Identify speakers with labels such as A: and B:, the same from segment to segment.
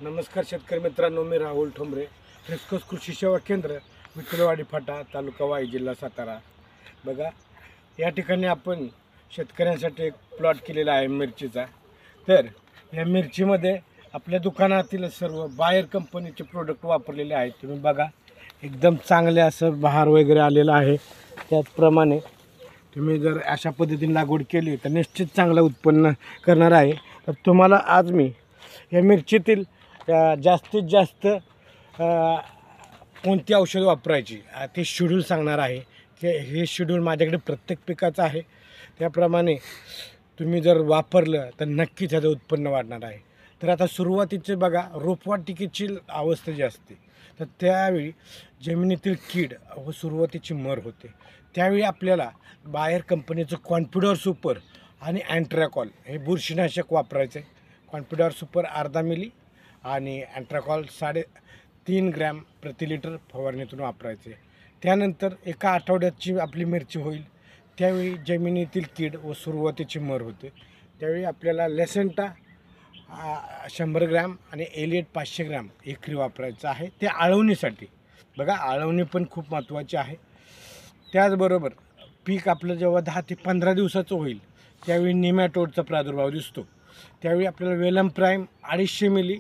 A: नमस्कार शेतकरी मित्रांनो, मी राहुल ठोंबरे, फ्रेस्कोस कृषी सेवा केंद्र, विठ्ठलवाडी फाटा, तालुका वाई, जिल्हा सातारा. बघा, या ठिकाणी आपण शेतकऱ्यांसाठी एक प्लॉट केलेला आहे मिरचीचा. तर या मिरचीमध्ये आपल्या दुकानातील सर्व बायर कंपनीचे प्रोडक्ट वापरलेले आहेत. तुम्ही बघा, एकदम चांगले असं बहार वगैरे आलेलं आहे. त्याचप्रमाणे तुम्ही जर अशा पद्धतीने लागवड केली तर निश्चित चांगलं उत्पन्न करणार आहे. तर तुम्हाला आज मी या मिरचीतील जास्तीत जास्त कोणती औषधं वापरायची ते शेड्यूल सांगणार आहे. हे शेड्यूल माझ्याकडे प्रत्येक पिकाचं आहे. त्याप्रमाणे तुम्ही जर वापरलं तर नक्कीच त्याचं उत्पन्न वाढणार आहे. तर आता सुरुवातीचे बघा, रोपवाटिकेची अवस्था जी असते तर त्यावेळी जमिनीतील कीड व सुरुवातीची मर होते. त्यावेळी आपल्याला बायर कंपनीचं कॉन्फिडर सुपर आणि अँट्रॅकॉल हे बुरशीनाशक वापरायचं आहे. कॉन्फिडर सुपर अर्धा मिली आणि अँट्रॅकॉल 3.5 ग्रॅम प्रति लिटर फवारणीतून वापरायचे. त्यानंतर एका आठवड्याची आपली मिरची होईल त्यावेळी जमिनीतील कीड व सुरुवातीची मर होते. त्यावेळी आपल्याला लेसेंटा 100 ग्रॅम आणि एलिएट 500 ग्रॅम एकरी वापरायचं आहे. ते आळवणीसाठी. बघा, आळवणी पण खूप महत्त्वाची आहे. त्याचबरोबर पीक आपलं जेव्हा 10 ते 15 दिवसाचं होईल त्यावेळी निमॅटोडचा प्रादुर्भाव दिसतो. त्यावेळी आपल्याला वेलम प्राईम 250 मिली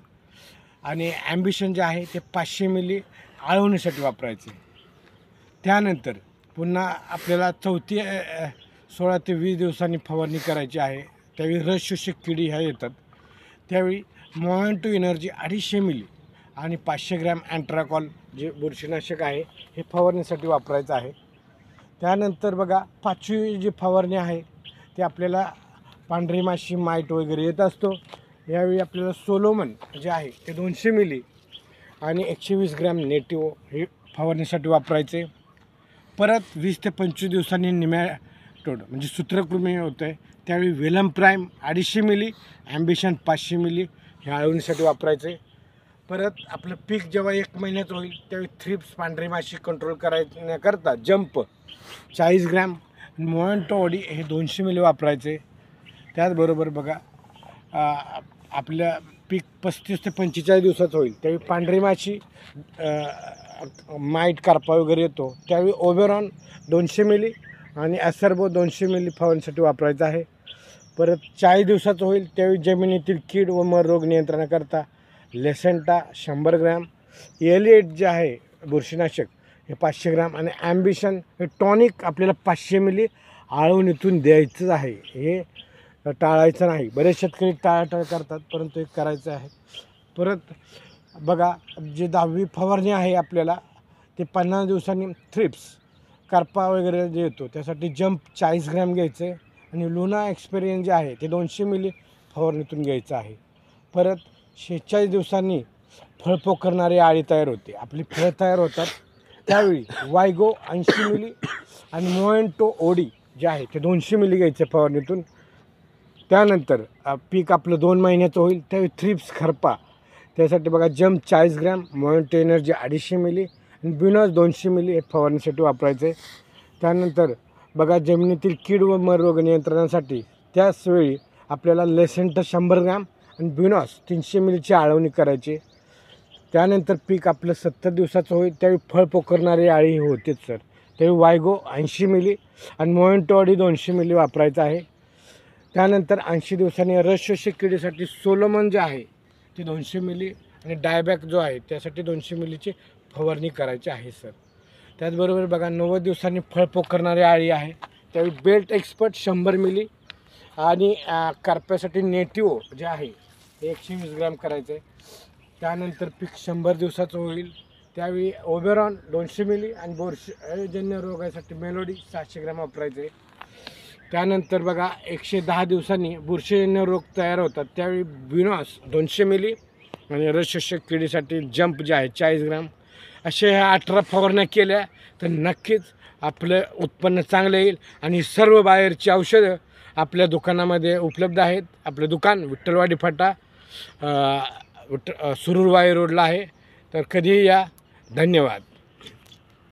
A: आणि ॲम्बिशन जे आहे ते 500 मिली आळवणीसाठी वापरायचे. त्यानंतर पुन्हा आपल्याला 16 ते 20 दिवसांनी फवारणी करायची आहे. त्यावेळी रस शोषक किडी ह्या येतात. त्यावेळी मोएंटो एनर्जी 250 मिली आणि 500 ग्रॅम अँट्रॅकॉल जे बुरशीनाशक आहे हे फवारणीसाठी वापरायचं आहे. त्यानंतर बघा, 5वी जी फवारणी आहे ते आपल्याला पांढरी माशी माईट वगैरे येत असतो. यावेळी आपल्याला सोलोमन जे आहे ते 200 मिली आणि 120 ग्रॅम नेटिव्ह हे फवारणीसाठी वापरायचे. परत 20 ते 25 दिवसांनी निमॅटोड म्हणजे सूत्रकृमी होतं आहे त्यावेळी वेलम प्राईम 250 मिली, ॲम्बिशन 500 मिली हे आळवणीसाठी वापरायचे. परत आपलं पीक जेव्हा 1 महिन्यात होईल त्यावेळी थ्रिप्स पांढरी माशी कंट्रोल करण्याकरता जंप 40 ग्रॅम, मोएंटो ओडी हे 200 मिली वापरायचे. त्याचबरोबर बघा, आपलं पीक 35 ते 45 दिवसाचं होईल त्यावेळी पांढरी माशी माईट कार्पा वगैरे येतो त्यावेळी ओबेरॉन 200 मिली आणि ॲसर्बो 200 मिली फवारणीसाठी वापरायचं आहे. परत 40 दिवसाचं होईल त्यावेळी जमिनीतील कीड व मर रोग नियंत्रणाकरता लेसेंटा 100 ग्रॅम, एलिएट जे आहे बुरशीनाशक हे 500 ग्रॅम आणि ॲम्बिशन हे टॉनिक आपल्याला 500 मिली आळवणीतून द्यायचं आहे. हे टाळायचं नाही. बरेच शेतकरी टाळाटाळ करतात, परंतु हे करायचं आहे. परत बघा, जे 10वी फवारणी आहे आपल्याला ते 50 दिवसांनी थ्रिप्स कार्पा वगैरे जे येतो त्यासाठी जंप 40 ग्रॅम घ्यायचं आहे आणि लुना एक्सपेरियन जे आहे ते 200 मिली फवारणीतून घ्यायचं आहे. परत 46 दिवसांनी फळ पोखरणारी आळी तयार होते. आपली फळं तयार होतात त्यावेळी वायगो 80 मिली आणि मोएंटो ओडी जे आहे ते 200 मिली घ्यायचे फवारणीतून. त्यानंतर पीक आपलं 2 महिन्याचं होईल त्यावेळी थ्रिप्स खरपा त्यासाठी बघा जंप 40 ग्रॅम, मोएंटो एनर्जी 250 मिली आणि ब्युनॉस 200 मिली हे फवारणीसाठी वापरायचे. त्यानंतर बघा, जमिनीतील कीड व मर रोग नियंत्रणासाठी त्याचवेळी आपल्याला लेसेंटा 100 ग्रॅम आणि ब्युनॉस 300 मिलीची आळवणी करायची. त्यानंतर पीक आपलं 70 दिवसाचं होईल त्यावेळी फळ पोखरणारी आळी होतेच सर. त्यावेळी वायगो 80 मिली आणि मोएंटो ओडी 200 मिली वापरायचं आहे. त्यानंतर 80 दिवसांनी रस शोषक किडीसाठी सोलोमन जे आहे ते 200 मिली आणि डायबॅक जो आहे त्यासाठी 200 मिलीची फवारणी करायची आहे सर. त्याचबरोबर बघा, 90 दिवसांनी फळ पोखरणारी आळी आहे त्यावेळी बेल्ट एक्सपर्ट 100 मिली आणि कार्प्यासाठी नेटिव्ह जे आहे ते 120 ग्रॅम करायचं आहे. त्यानंतर पीक 100 दिवसाचं होईल त्यावेळी ओबेरॉन 200 मिली आणि बुरशीजन्य रोगासाठी मेलोडी 700 ग्रॅम वापरायचे. त्यानंतर बघा, 110 दिवसांनी बुरशीजन्य रोग तयार होतात त्यावेळी ब्युनॉस 200 मिली आणि रस शोषक किडीसाठी जंप जे आहे 40 ग्रॅम. असे ह्या 18 फवारण्या केल्या तर नक्कीच आपलं उत्पन्न चांगलं येईल. आणि सर्व बाहेरची औषधं आपल्या दुकानामध्ये उपलब्ध आहेत. आपलं दुकान विठ्ठलवाडी फाटा सुरूर वाई रोडला आहे. तर कधीही या. धन्यवाद.